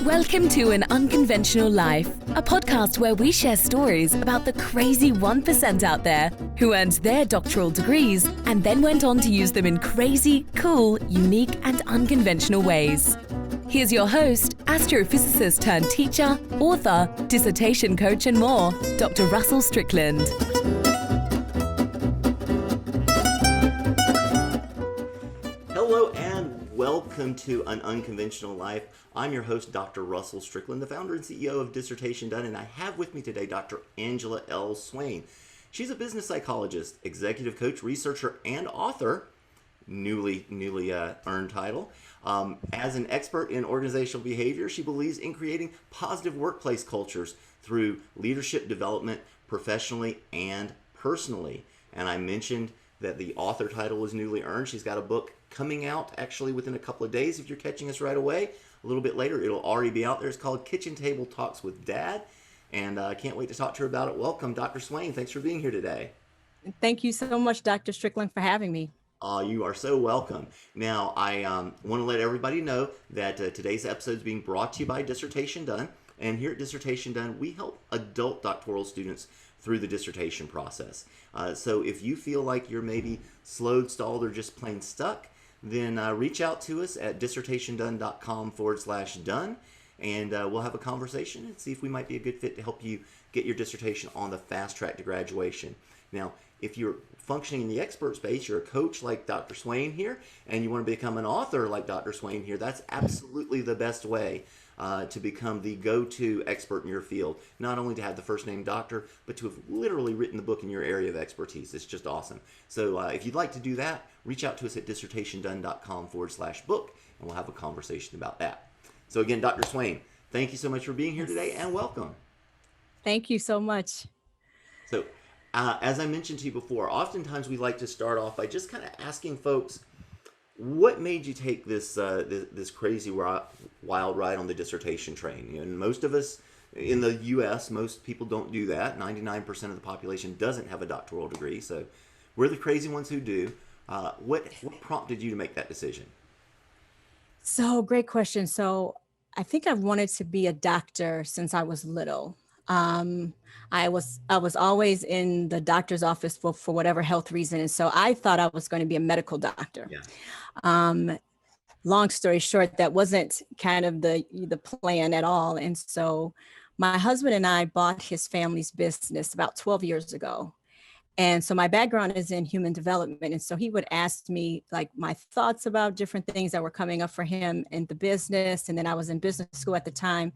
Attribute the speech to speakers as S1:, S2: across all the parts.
S1: Welcome to An Unconventional Life, a podcast where we share stories about the crazy 1% out there who earned their doctoral degrees and then went on to use them in crazy, cool, unique, and unconventional ways. Here's your host, astrophysicist turned teacher, author, dissertation coach, and more, Dr. Russell Strickland.
S2: Hello and welcome to An Unconventional Life. I'm your host, Dr. Russell Strickland, the founder and CEO of Dissertation Done, and I have with me today Dr. Angela L. Swain. She's a business psychologist, executive coach, researcher, and author, newly earned title. As an expert in organizational behavior, she believes in creating positive workplace cultures through leadership development professionally and personally. And I mentioned that the author title is newly earned. She's got a book coming out actually within a couple of days if you're catching us right away. A little bit later, it'll already be out there. It's called Kitchen Table Talks with Dad. And I can't wait to talk to her about it. Welcome, Dr. Swain. Thanks for being here today.
S3: Thank you so much, Dr. Strickland, for having me.
S2: You are so welcome. Now, I want to let everybody know that today's episode is being brought to you by Dissertation Done. And here at Dissertation Done, we help adult doctoral students through the dissertation process. So if you feel like you're maybe slowed, stalled, or just plain stuck, then reach out to us at dissertationdone.com/done, and we'll have a conversation and see if we might be a good fit to help you get your dissertation on the fast track to graduation. Now, if you're functioning in the expert space, you're a coach like Dr. Swain here, and you want to become an author like Dr. Swain here, that's absolutely the best way to become the go-to expert in your field. Not only to have the first name doctor, but to have literally written the book in your area of expertise. It's just awesome. So if you'd like to do that, reach out to us at dissertationdone.com/book, and we'll have a conversation about that. So again, Dr. Swain, thank you so much for being here today, and welcome.
S3: Thank you so much.
S2: So as I mentioned to you before, oftentimes we like to start off by just kind of asking folks, what made you take this this crazy wild ride on the dissertation train? And most of us in the U.S., most people don't do that. 99% of the population doesn't have a doctoral degree, so we're the crazy ones who do. What prompted you to make that decision?
S3: So great question. So I think I've wanted to be a doctor since I was little. I was always in the doctor's office for whatever health reason. And so I thought I was going to be a medical doctor.
S2: Yeah.
S3: Long story short, that wasn't kind of the plan at all. And so my husband and I bought his family's business about 12 years ago. And so my background is in human development. And so he would ask me like my thoughts about different things that were coming up for him in the business. And then I was in business school at the time.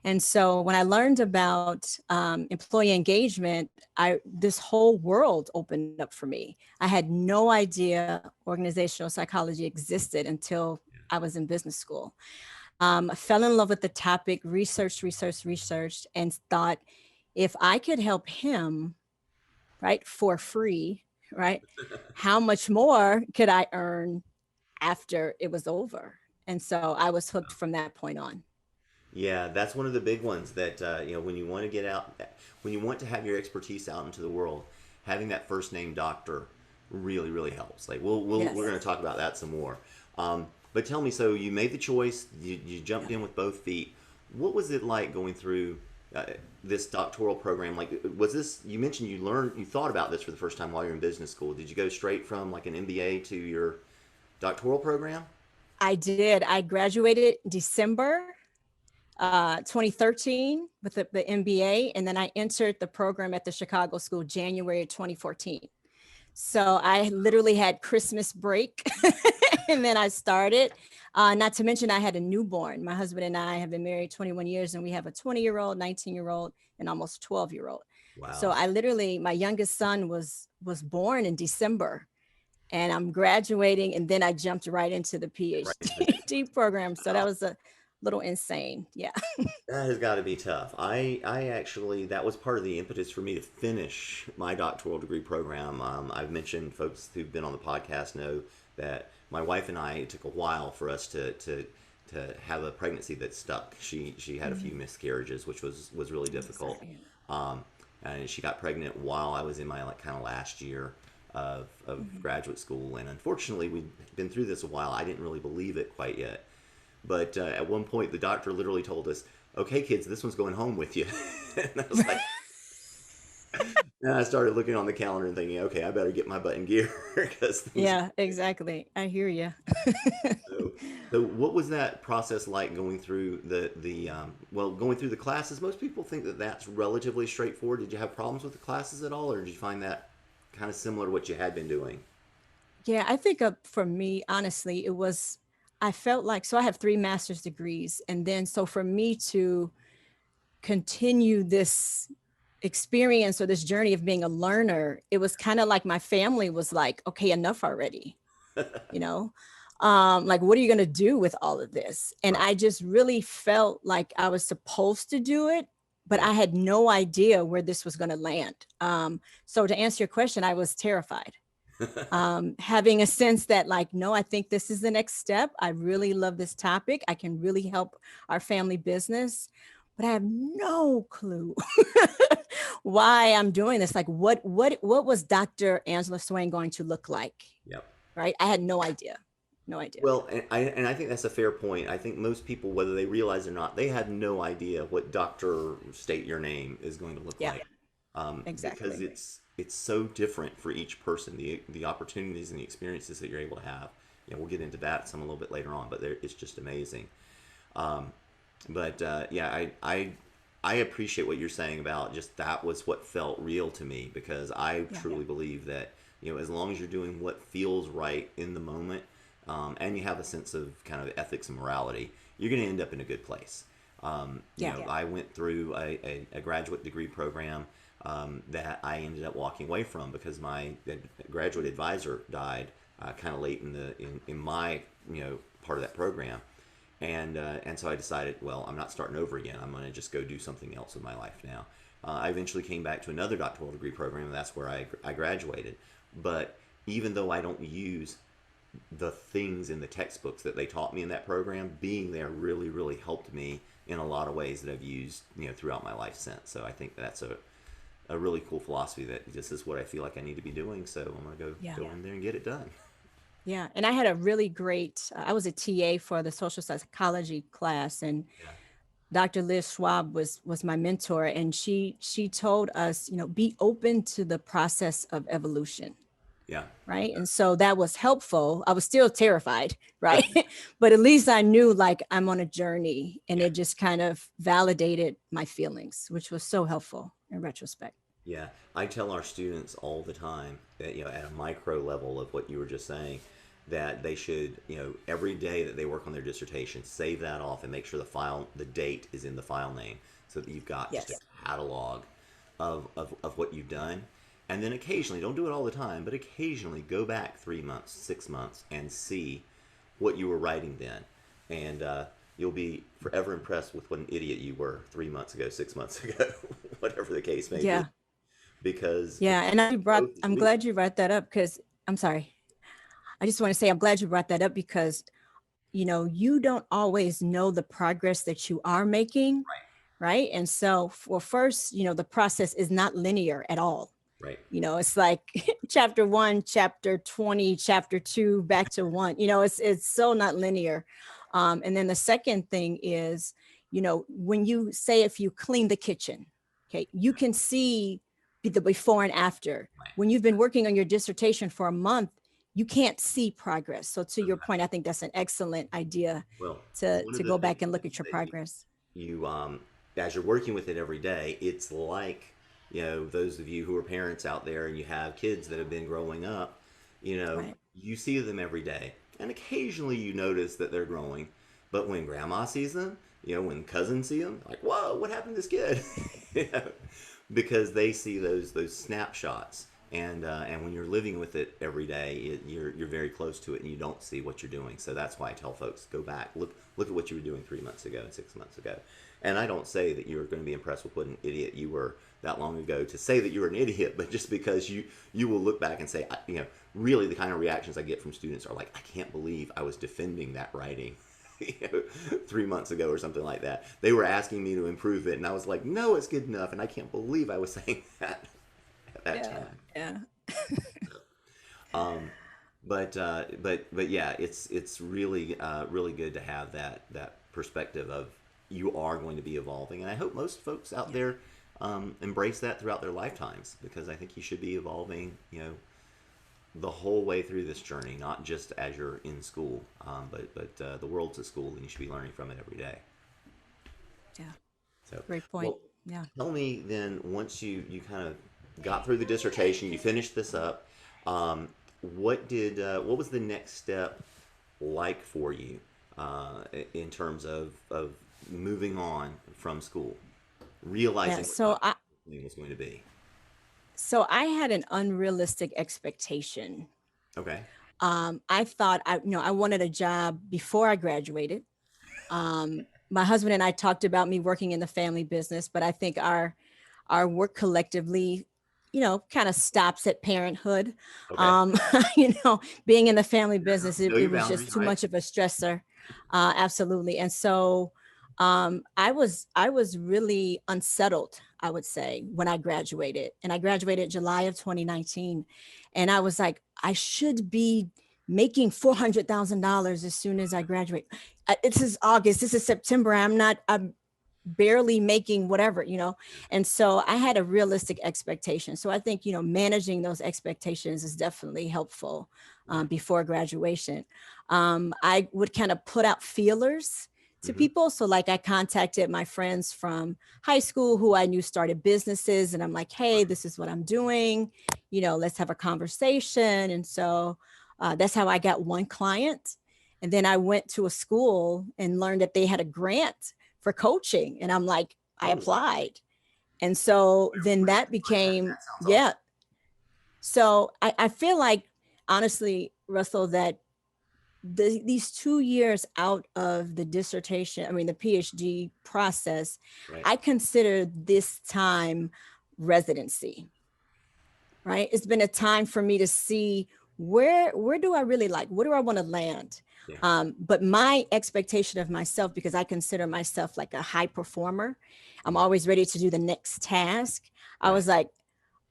S3: And so when I learned about employee engagement, this whole world opened up for me. I had no idea organizational psychology existed until I was in business school. I fell in love with the topic, researched, and thought if I could help him, right, for free, right, how much more could I earn after it was over? And so I was hooked from that point on.
S2: Yeah, that's one of the big ones that, when you want to get out, when you want to have your expertise out into the world, having that first name doctor really, really helps. Like we're going to talk about that some more. But tell me, so you made the choice, you jumped in with both feet. What was it like going through this doctoral program? Like, was this, you mentioned you thought about this for the first time while you're in business school. Did you go straight from like an MBA to your doctoral program?
S3: I did. I graduated December 2013 with the MBA, and then I entered the program at the Chicago School January 2014. So I literally had Christmas break and then I started. Not to mention I had a newborn. My husband and I have been married 21 years and we have a 20-year-old, 19-year-old, and almost 12-year-old.
S2: Wow.
S3: So I literally, my youngest son was born in December and I'm graduating, and then I jumped right into the PhD program. So that was a little insane. Yeah.
S2: That has got to be tough. I actually, that was part of the impetus for me to finish my doctoral degree program. I've mentioned, folks who've been on the podcast know that my wife and I, it took a while for us to have a pregnancy that stuck. She had a few miscarriages, which was really difficult. And she got pregnant while I was in my kind of last year of graduate school. And unfortunately, we'd been through this a while. I didn't really believe it quite yet. But at one point, the doctor literally told us, "Okay, kids, this one's going home with you." And I was like, and I started looking on the calendar and thinking, "Okay, I better get my butt in gear because things."
S3: Yeah, exactly. I hear you.
S2: So, so what was that process like going through going through the classes? Most people think that that's relatively straightforward. Did you have problems with the classes at all, or did you find that kind of similar to what you had been doing?
S3: Yeah, I think for me, honestly, I felt like, so I have 3 master's degrees. And then, so for me to continue this experience or this journey of being a learner, it was kind of like my family was like, okay, enough already, you know? Like, what are you going to do with all of this? And
S2: Right.
S3: I just really felt like I was supposed to do it, but
S2: Yeah.
S3: I had no idea where this was going to land. So to answer your question, I was terrified, having a sense that like, no, I think this is the next step. I really love this topic. I can really help our family business, but I have no clue why I'm doing this. Like, what was Dr. Angela Swain going to look like?
S2: Yep.
S3: Right? I had no idea. No idea.
S2: Well, and I think that's a fair point. I think most people, whether they realize it or not, they have no idea what Doctor State Your Name is going to look
S3: Yeah,
S2: like, because
S3: exactly.
S2: it's so different for each person. The opportunities and the experiences that you're able to have. We'll get into that some a little bit later on, but it's just amazing. Um, but yeah, I appreciate what you're saying about just that was what felt real to me because I
S3: Yeah.
S2: truly believe that as long as you're doing what feels right in the moment, and you have a sense of kind of ethics and morality, you're going to end up in a good place.
S3: Yeah.
S2: I went through a graduate degree program that I ended up walking away from because my graduate advisor died kind of late in my part of that program. And so I decided, well, I'm not starting over again. I'm going to just go do something else with my life now. I eventually came back to another doctoral degree program, and that's where I graduated. But even though I don't use the things in the textbooks that they taught me in that program, being there really, really helped me in a lot of ways that I've used throughout my life since. So I think that's a really cool philosophy that this is what I feel like I need to be doing. So I'm going to
S3: Yeah.
S2: go in there and get it done.
S3: Yeah. And I had a really great, I was a TA for the social psychology class, and
S2: Yeah.
S3: Dr. Liz Schwab was my mentor, and she told us, be open to the process of evolution.
S2: Yeah.
S3: Right. And so that was helpful. I was still terrified. Right. But at least I knew like I'm on a journey, and
S2: Yeah.
S3: it just kind of validated my feelings, which was so helpful in retrospect.
S2: Yeah, I tell our students all the time that, at a micro level of what you were just saying, that they should, every day that they work on their dissertation, save that off and make sure the date is in the file name so that you've got just a
S3: Yes.
S2: catalog of what you've done. And then occasionally, don't do it all the time, but occasionally go back 3 months, 6 months and see what you were writing then. And you'll be forever impressed with what an idiot you were 3 months ago, 6 months ago, whatever the case may be.
S3: Yeah.
S2: Because
S3: Yeah. And
S2: growth is
S3: I'm
S2: real.
S3: glad you brought that up because I'm sorry. I just want to say I'm glad you brought that up because, you don't always know the progress that you are making. Right. And so for first, the process is not linear at all.
S2: Right.
S3: It's like chapter 1, chapter 20, chapter 2, back to 1. It's so not linear. And then the second thing is, when you say if you clean the kitchen, okay, you can see the before and after.
S2: Right.
S3: When you've been working on your dissertation for a month, you can't see progress. So to your
S2: Right.
S3: point, I think that's an excellent idea
S2: Well,
S3: to
S2: one of the
S3: go back
S2: things
S3: and look at your
S2: that
S3: progress.
S2: you as you're working with it every day, it's like, those of you who are parents out there and you have kids that have been growing up,
S3: Right.
S2: you see them every day. And occasionally you notice that they're growing. But when grandma sees them, when cousins see them, like, whoa, what happened to this kid? Because they see those snapshots. And when you're living with it every day, you're very close to it, and you don't see what you're doing. So that's why I tell folks, go back, look at what you were doing 3 months ago and 6 months ago. And I don't say that you're going to be impressed with what an idiot you were that long ago to say that you're an idiot, but just because you will look back and say, really the kind of reactions I get from students are like, I can't believe I was defending that writing 3 months ago or something like that. They were asking me to improve it, and I was like, no, it's good enough, and I can't believe I was saying that at that time.
S3: Yeah.
S2: Um, But yeah, it's really really good to have that perspective of you are going to be evolving, and I hope most folks out
S3: Yeah.
S2: there embrace that throughout their lifetimes, because I think you should be evolving, the whole way through this journey, not just as you're in school, but the world's a school, and you should be learning from it every day.
S3: Yeah.
S2: So,
S3: Great point.
S2: well,
S3: Yeah.
S2: tell me then, once you kind of got through the dissertation, you finished this up. Um, what was the next step like for you in terms of moving on from school,
S3: Yeah.
S2: realizing what
S3: So
S2: doctoral was going to be?
S3: I had an unrealistic expectation.
S2: Okay.
S3: I thought I wanted a job before I graduated. My husband and I talked about me working in the family business, but I think our work collectively, kind of stops at parenthood.
S2: Okay.
S3: Um, being in the family business,
S2: Know
S3: it
S2: your
S3: was just
S2: boundaries,
S3: too
S2: right?
S3: much of a stressor. Absolutely. And so I was really unsettled, I would say, when I graduated. And I graduated July of 2019. And I was like, I should be making $400,000 as soon as I graduate. This is August, this is September. I'm barely making whatever. And so I had a realistic expectation. So I think, managing those expectations is definitely helpful
S2: Yeah.
S3: before graduation. I would kind of put out feelers to
S2: Mm-hmm.
S3: people. So like I contacted my friends from high school who I knew started businesses, and I'm like, hey, this is what I'm doing. Let's have a conversation. And so that's how I got one client. And then I went to a school and learned that they had a grant for coaching. And I'm like, I
S2: Oh wow.
S3: applied. And so then
S2: Where did
S3: that
S2: you find that?
S3: became,
S2: That sounds
S3: yeah.
S2: awesome.
S3: So I feel like, honestly, Russell, that these 2 years out of the dissertation, I mean, the PhD process,
S2: Right.
S3: I consider this time residency, right? It's been a time for me to see where do I really like, where do I want to land?
S2: Yeah.
S3: But my expectation of myself, because I consider myself like a high performer, I'm always ready to do the next task. I
S2: Right.
S3: was like,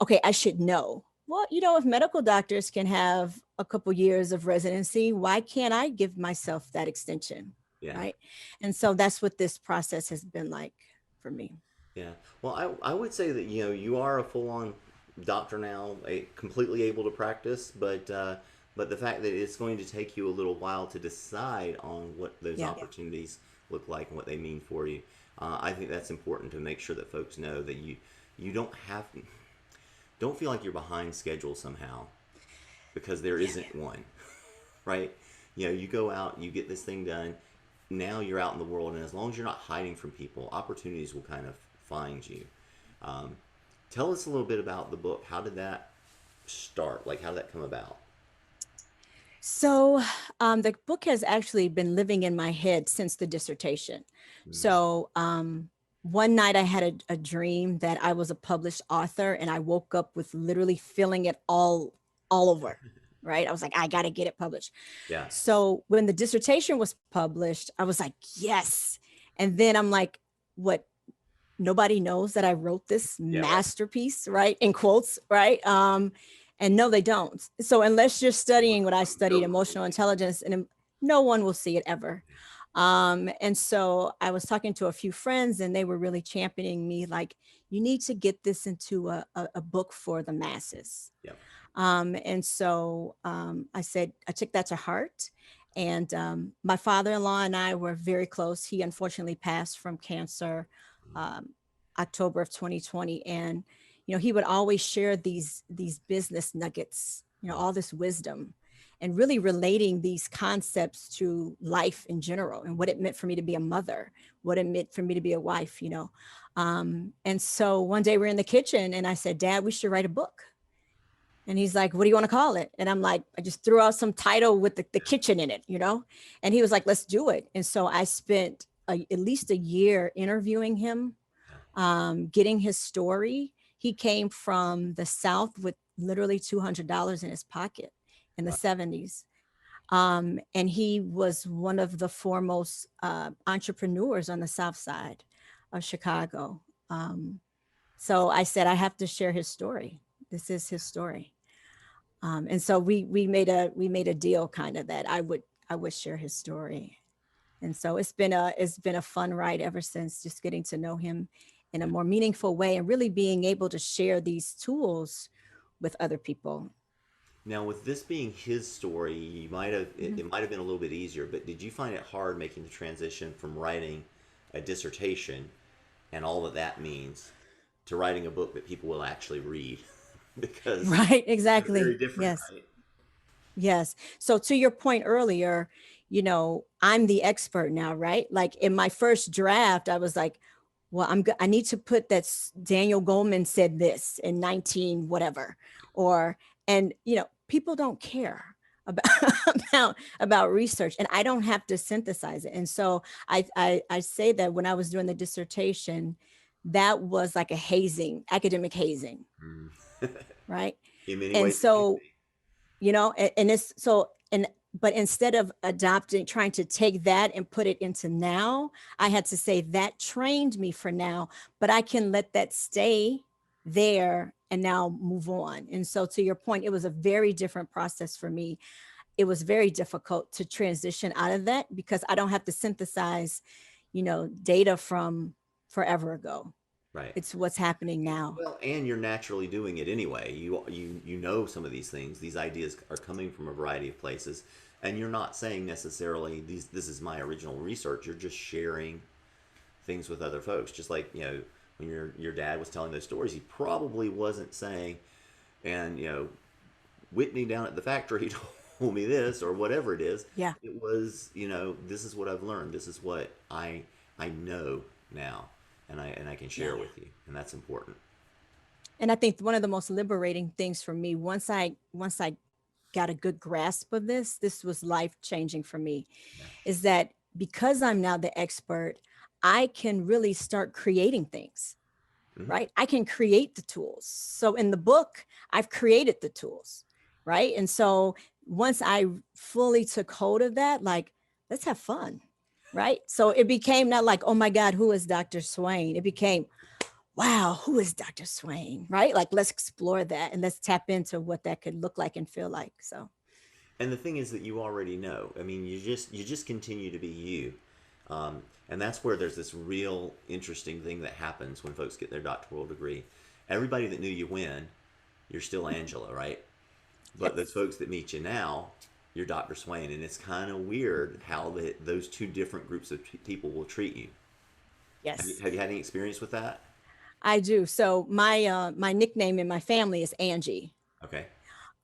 S3: okay, I should know. Well, if medical doctors can have a couple years of residency, why can't I give myself that extension?
S2: Yeah.
S3: Right. And so that's what this process has been like for me.
S2: Yeah. Well, I would say that you are a full on doctor now, completely able to practice, but the fact that it's going to take you a little while to decide on what those
S3: Yeah.
S2: opportunities look like and what they mean for you, I think that's important to make sure that folks know that you don't feel like you're behind schedule somehow, because there
S3: Yeah.
S2: isn't one, right? You go out, you get this thing done. Now you're out in the world, and as long as you're not hiding from people, opportunities will kind of find you. Um, Tell us a little bit about the book. How did that start? Like, how did that come about?
S3: So the book has actually been living in my head since the dissertation.
S2: Mm.
S3: So one night I had a dream that I was a published author, and I woke up with literally feeling it all over. Right. I was like, I got to get it published.
S2: Yeah.
S3: So when the dissertation was published, I was like, yes. And then I'm like, what? Nobody knows that I wrote this
S2: Yeah. Right.
S3: masterpiece, right? In quotes, right? And no, they don't. So unless you're studying what I studied, emotional intelligence, and no one will see it ever. And so I was talking to a few friends, and they were really championing me, like, you need to get this into a book for the masses.
S2: Yeah.
S3: And so I said, I took that to heart. And my father-in-law and I were very close. He unfortunately passed from cancer um, October of 2020. And, he would always share these business nuggets, all this wisdom, and really relating these concepts to life in general, and what it meant for me to be a mother, what it meant for me to be a wife. And so one day we're in the kitchen, and I said, Dad, we should write a book. And he's like, what do you want to call it? And I'm like, I just threw out some title with the kitchen in it. And he was like, let's do it. And so I spent at least a year interviewing him, getting his story. He came from the South with literally $200 in his pocket in the
S2: Wow.
S3: 70s. And he was one of the foremost entrepreneurs on the South Side of Chicago. So I said, I have to share his story. This is his story. And so we made a deal kind of that I would share his story. And so it's been a fun ride ever since, just getting to know him in a more meaningful way and really being able to share these tools with other people.
S2: Now, with this being his story, you might have
S3: Mhm.
S2: it might have been a little bit easier, but did you find it hard making the transition from writing a dissertation and all that that means to writing a book that people will actually read? Because
S3: Right,
S2: they're very
S3: exactly.
S2: different,
S3: Yes.
S2: right?
S3: Yes. So to your point earlier, I'm the expert now, right? Like in my first draft, I was like, well, I need to put that Daniel Goleman said this in 19 whatever, or and people don't care about about research, and I don't have to synthesize it. And so I say that when I was doing the dissertation, that was like a hazing, academic hazing,
S2: Mm.
S3: right?
S2: In many
S3: And
S2: ways, it can
S3: so
S2: be.
S3: and it's so and but instead of adopting, trying to take that and put it into now, I had to say that trained me for now, but I can let that stay there and now move on. And so to your point, it was a very different process for me. It was very difficult to transition out of that because I don't have to synthesize data from forever ago.
S2: Right.
S3: It's what's happening now.
S2: Well, and you're naturally doing it anyway. You know some of these things. These ideas are coming from a variety of places, and you're not saying necessarily this is my original research. You're just sharing things with other folks. Just like, when your dad was telling those stories, he probably wasn't saying, and Whitney down at the factory told me this or whatever it is.
S3: Yeah.
S2: It was, this is what I've learned. This is what I know now, and I can
S3: Yeah.
S2: share with you, and that's important.
S3: And I think one of the most liberating things for me, once I got a good grasp of this was life changing for me,
S2: Yeah.
S3: is that because I'm now the expert, I can really start creating things,
S2: Hmm.
S3: right? I can create the tools. So in the book, I've created the tools, right? And so once I fully took hold of that, like, let's have fun, right? So it became not like, oh my God, who is Dr. Swain? It became, wow, who is Dr. Swain, right? Like, let's explore that and let's tap into what that could look like and feel like. So,
S2: And the thing is that you already know. I mean, you just continue to be you, and that's where there's this real interesting thing that happens when folks get their doctoral degree. Everybody that knew you when, you're still Angela, right? But those
S3: yes,
S2: folks that meet you now, you're Dr. Swain, and it's kind of weird how those two different groups of people will treat you. Have you,
S3: yes,
S2: have you had any experience with that?
S3: I do. So my nickname in my family is Angie.
S2: Okay.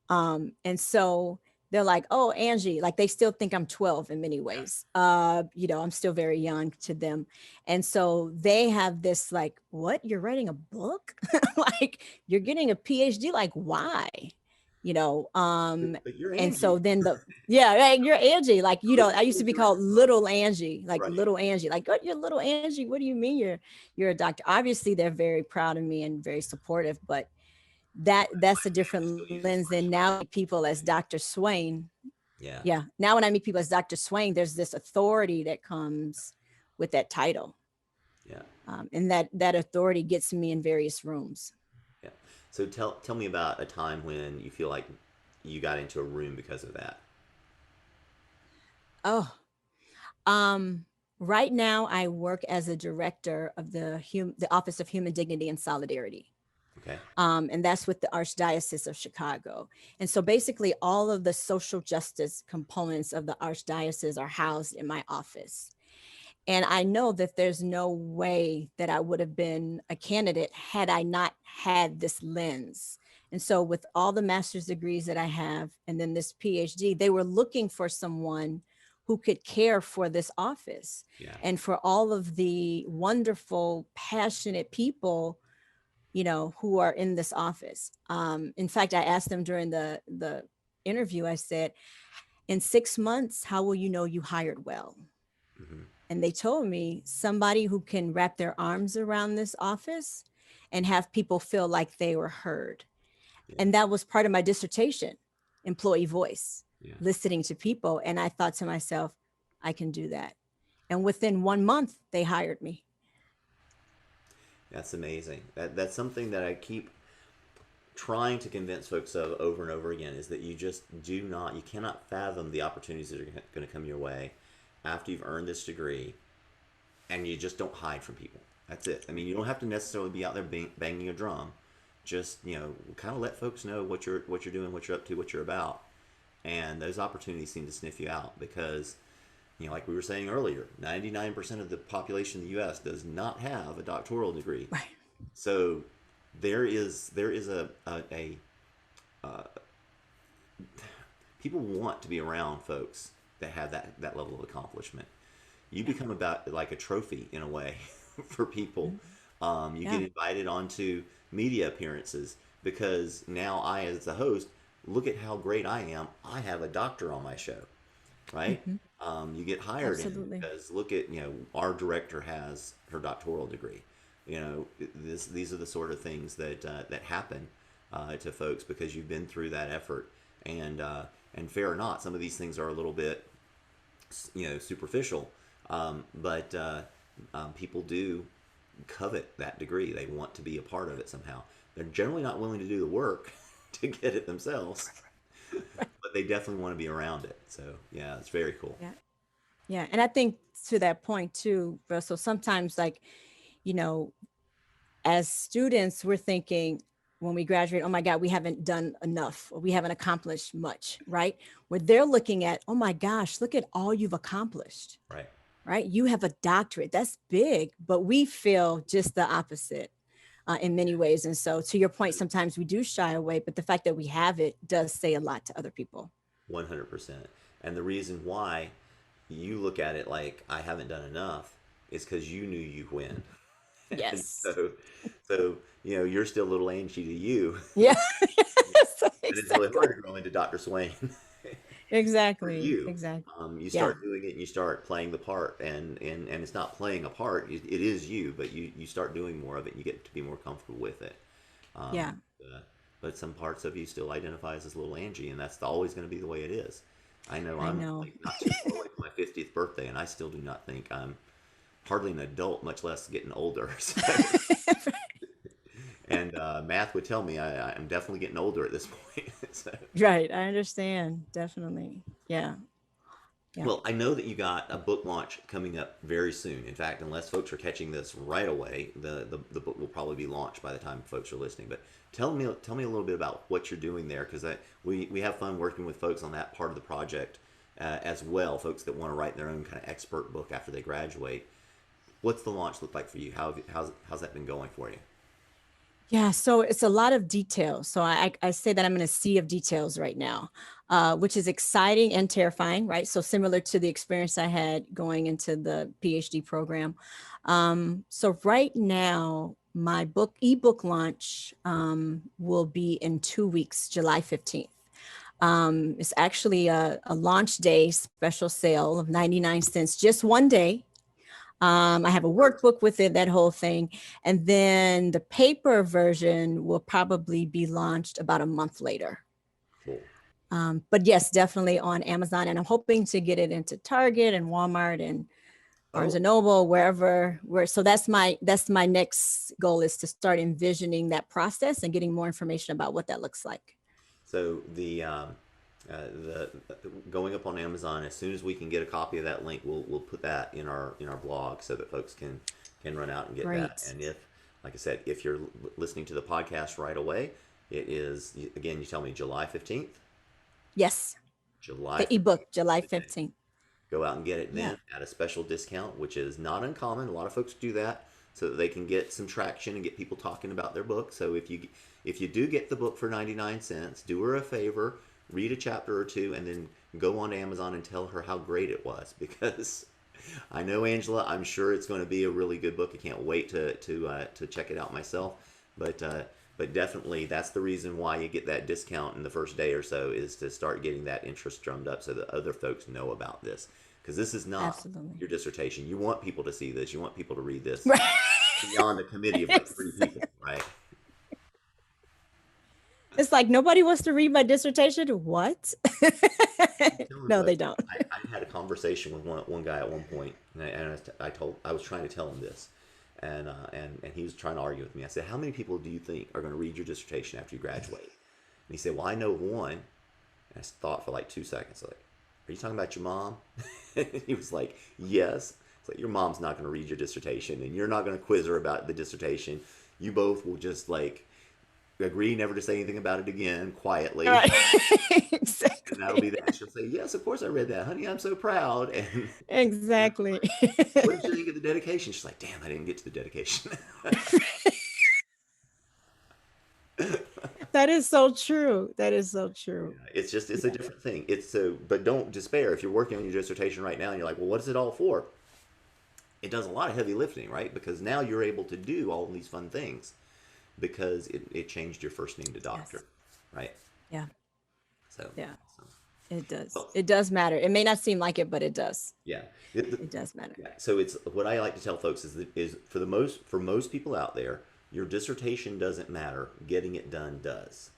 S3: And so they're like, oh, Angie, like they still think I'm 12 in many
S2: Yeah.
S3: ways. I'm still very young to them. And so they have this like, what? You're writing a book? Like you're getting a PhD? Like, why? You know, um,
S2: But you're
S3: and so
S2: Angie.
S3: then yeah, like, you're Angie. Like,
S2: This
S3: I
S2: is
S3: used
S2: who
S3: to be
S2: you're
S3: called
S2: from.
S3: little Angie, like
S2: Right.
S3: little Angie, like, what, you're little Angie? What do you mean you're a doctor? Obviously, they're very proud of me and very supportive, but that's a
S2: So
S3: different
S2: easy
S3: lens
S2: for us.
S3: than now people as Dr. Swain.
S2: Yeah.
S3: Yeah. Now when I meet people as Dr. Swain, there's this authority that comes with that title.
S2: Yeah.
S3: And that authority gets me in various rooms.
S2: Yeah. So tell me about a time when you feel like you got into a room because of that.
S3: Oh, um, right now I work as a director of the Office of Human Dignity and Solidarity.
S2: Okay.
S3: And that's with the Archdiocese of Chicago. And so basically, all of the social justice components of the Archdiocese are housed in my office. And I know that there's no way that I would have been a candidate had I not had this lens. And so, with all the master's degrees that I have, and then this PhD, they were looking for someone who could care for this office
S2: Yeah.
S3: and for all of the wonderful, passionate people, who are in this office. In fact, I asked them during the interview, I said, in 6 months, how will you know you hired well?
S2: Hmm.
S3: And they told me somebody who can wrap their arms around this office and have people feel like they were heard.
S2: Yeah.
S3: And that was part of my dissertation, employee voice,
S2: Yeah.
S3: listening to people. And I thought to myself, I can do that. And within 1 month, they hired me.
S2: That's amazing. That's something that I keep trying to convince folks of over and over again is that you just you cannot fathom the opportunities that are going to come your way after you've earned this degree, and you just don't hide from people. That's it. I mean, you don't have to necessarily be out there banging a drum. Just, kind of let folks know what you're doing, what you're up to, what you're about. And those opportunities seem to sniff you out because, like we were saying earlier, 99% of the population in the U.S. does not have a doctoral degree.
S3: Right.
S2: So there is people want to be around folks that have that level of accomplishment. You become about like a trophy in a way for people. You get invited onto media appearances because now I, as the host, look at how great I am. I have a doctor on my show, right? You get hired in because look at, our director has her doctoral degree. These are the sort of things that happen to folks because you've been through that effort. And fair or not, some of these things are a little bit, superficial, but people do covet that degree. They want to be a part of it somehow. They're generally not willing to do the work to get it themselves, but they definitely want to be around it. So yeah, it's very cool.
S3: Yeah. And I think to that point too, Russell, sometimes as students, we're thinking when we graduate, oh my God, we haven't done enough, or we haven't accomplished much, right? Where they're looking at, oh my gosh, look at all you've accomplished. Right? You have a doctorate. That's big, but we feel just the opposite in many ways. And so to your point, sometimes we do shy away, but the fact that we have it does say a lot to other people.
S2: 100%. And the reason why you look at it like I haven't done enough is because you knew you'd win.
S3: Yes.
S2: so you're still little Angie to you.
S3: Yeah.
S2: And it's really hard to grow into Dr. Swain.
S3: Exactly.
S2: You start doing it and you start playing the part, and it's not playing a part, it is you, but you start doing more of it and you get to be more comfortable with it. But some parts of you still identifies as little Angie, and that's always going to be the way it is. I know. Like not too far away from my 50th birthday, and I still do not think I'm hardly an adult, much less getting older. So. And math would tell me I'm definitely getting older at this point. So.
S3: Right. I understand. Definitely. Yeah.
S2: Well, I know that you got a book launch coming up very soon. In fact, unless folks are catching this right away, the book will probably be launched by the time folks are listening. But tell me a little bit about what you're doing there, because we have fun working with folks on that part of the project as well, folks that want to write their own kind of expert book after they graduate. What's the launch look like for you? How's that been going for you?
S3: Yeah, so it's a lot of details. So I say that I'm in a sea of details right now, which is exciting and terrifying, right? So similar to the experience I had going into the PhD program. So right now, my ebook launch will be in 2 weeks, July 15th. It's actually a launch day special sale of 99 cents, just one day. I have a workbook with it, that whole thing. And then the paper version will probably be launched about a month later.
S2: Cool.
S3: But yes, definitely on Amazon. And I'm hoping to get it into Target and Walmart and Barnes and Noble, so that's my next goal, is to start envisioning that process and getting more information about what that looks like.
S2: So the going up on Amazon, as soon as we can get a copy of that link, we'll put that in our blog so that folks can run out and get that. And if, like I said, if you're listening to the podcast right away, it is, again, you tell me July 15th?
S3: Yes. The ebook, July 15th.
S2: Go out and get it then at a special discount, which is not uncommon. A lot of folks do that so that they can get some traction and get people talking about their book. So if you do get the book for 99 cents, do her a favor, read a chapter or two, and then go on to Amazon and tell her how great it was, because I know, Angela, I'm sure it's going to be a really good book. I can't wait to check it out myself. But definitely that's the reason why you get that discount in the first day or so, is to start getting that interest drummed up so that other folks know about this. Because this is not your dissertation. You want people to see this. You want people to read this beyond a committee of like 3 people, right?
S3: It's like, nobody wants to read my dissertation. What? No, they don't.
S2: I had a conversation with one guy at one point, and I was trying to tell him this, And he was trying to argue with me. I said, how many people do you think are going to read your dissertation after you graduate? And he said, well, I know one. And I thought for like 2 seconds, like, are you talking about your mom? He was like, yes. It's like, your mom's not going to read your dissertation, and you're not going to quiz her about the dissertation. You both will just like agree never to say anything about it again quietly.
S3: Right. Exactly.
S2: And that'll be that. She'll say, yes, of course I read that, honey. I'm so proud. And
S3: Exactly.
S2: what did you think of the dedication? She's like, damn, I didn't get to the dedication.
S3: That is so true. That is so true.
S2: It's just, it's a different thing. But don't despair. If you're working on your dissertation right now and you're like, well, what is it all for? It does a lot of heavy lifting, right? Because now you're able to do all of these fun things because it changed your first name to doctor, right?
S3: Yeah.
S2: So,
S3: Yeah.
S2: so,
S3: It does.
S2: well,
S3: It does matter. It may not seem like it, but it does.
S2: yeah.
S3: It does matter.
S2: Yeah. So it's what I like to tell folks is for most people out there, your dissertation doesn't matter. Getting it done does.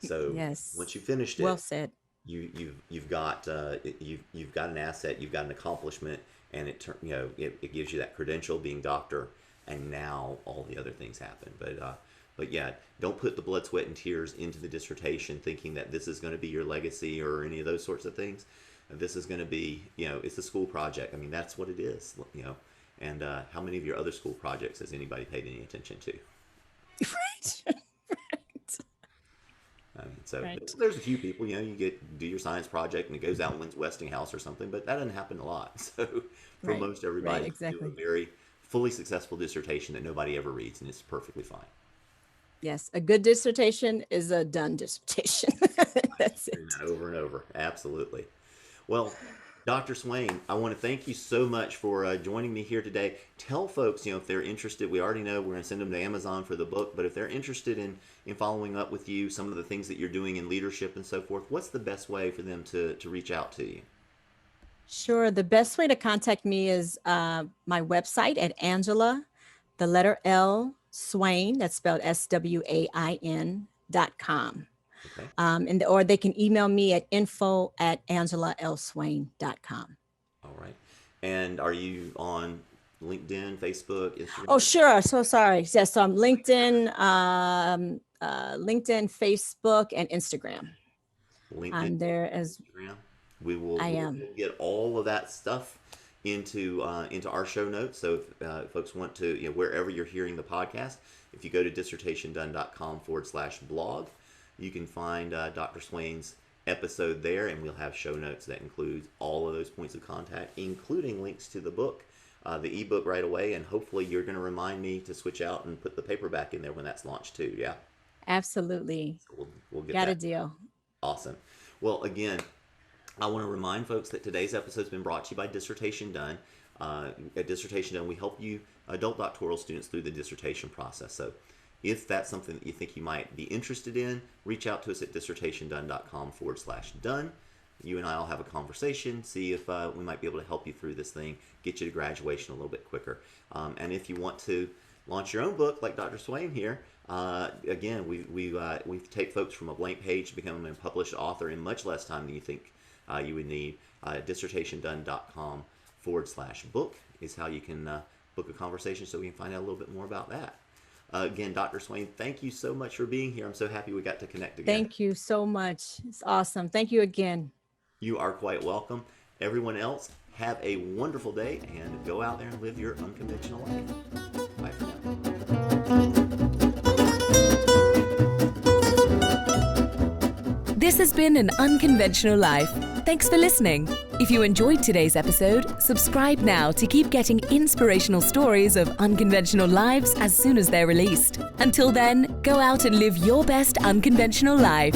S2: So
S3: Yes.
S2: once you finished it,
S3: Well said.
S2: you've got an asset, you've got an accomplishment, and it gives you that credential being doctor, and now all the other things happen. But yeah, don't put the blood, sweat, and tears into the dissertation thinking that this is going to be your legacy or any of those sorts of things. This is going to be, it's a school project. I mean, that's what it is, And how many of your other school projects has anybody paid any attention to?
S3: Right.
S2: I mean, so
S3: Right.
S2: there's a few people, you do your science project and it goes out and wins Westinghouse or something, but that doesn't happen a lot. So for
S3: Right.
S2: most everybody,
S3: Right, exactly.
S2: do a very fully successful dissertation that nobody ever reads, and it's perfectly fine.
S3: Yes. A good dissertation is a done dissertation. That's it.
S2: Doing that over and over. Absolutely. Well, Dr. Swain, I want to thank you so much for joining me here today. Tell folks, if they're interested, we already know we're going to send them to Amazon for the book, but if they're interested in following up with you, some of the things that you're doing in leadership and so forth, what's the best way for them to reach out to you?
S3: Sure. The best way to contact me is my website at Angela, the letter L, Swain, that's spelled SWAIN.com.
S2: Okay.
S3: Or they can email me at info@angelalswain.com.
S2: All right. And are you on LinkedIn, Facebook, Instagram?
S3: Oh, sure. So sorry. Yes. So I'm LinkedIn, Facebook, and Instagram.
S2: LinkedIn,
S3: I'm there as
S2: Instagram. We'll get all of that stuff into our show notes. So if folks want to, wherever you're hearing the podcast, if you go to dissertation.com/blog, you can find Dr. Swain's episode there, and we'll have show notes that include all of those points of contact, including links to the book, the ebook right away, and hopefully you're going to remind me to switch out and put the paperback in there when that's launched too. Yeah.
S3: Absolutely.
S2: So we'll get
S3: Got
S2: that.
S3: a deal.
S2: Awesome. Well, again, I want to remind folks that today's episode has been brought to you by Dissertation Done. At Dissertation Done, we help you adult doctoral students through the dissertation process. So if that's something that you think you might be interested in, reach out to us at dissertationdone.com/done. You and I will have a conversation, see if we might be able to help you through this thing, get you to graduation a little bit quicker. And if you want to launch your own book like Dr. Swain here, again, we take folks from a blank page to become a published author in much less time than you think you would need. dissertationdone.com/book is how you can book a conversation so we can find out a little bit more about that. Again, Dr. Swain, thank you so much for being here. I'm so happy we got to connect again.
S3: Thank you so much. It's awesome. Thank you again.
S2: You are quite welcome. Everyone else, have a wonderful day and go out there and live your unconventional life. Bye for now.
S1: This has been An Unconventional Life. Thanks for listening. If you enjoyed today's episode, subscribe now to keep getting inspirational stories of unconventional lives as soon as they're released. Until then, go out and live your best unconventional life.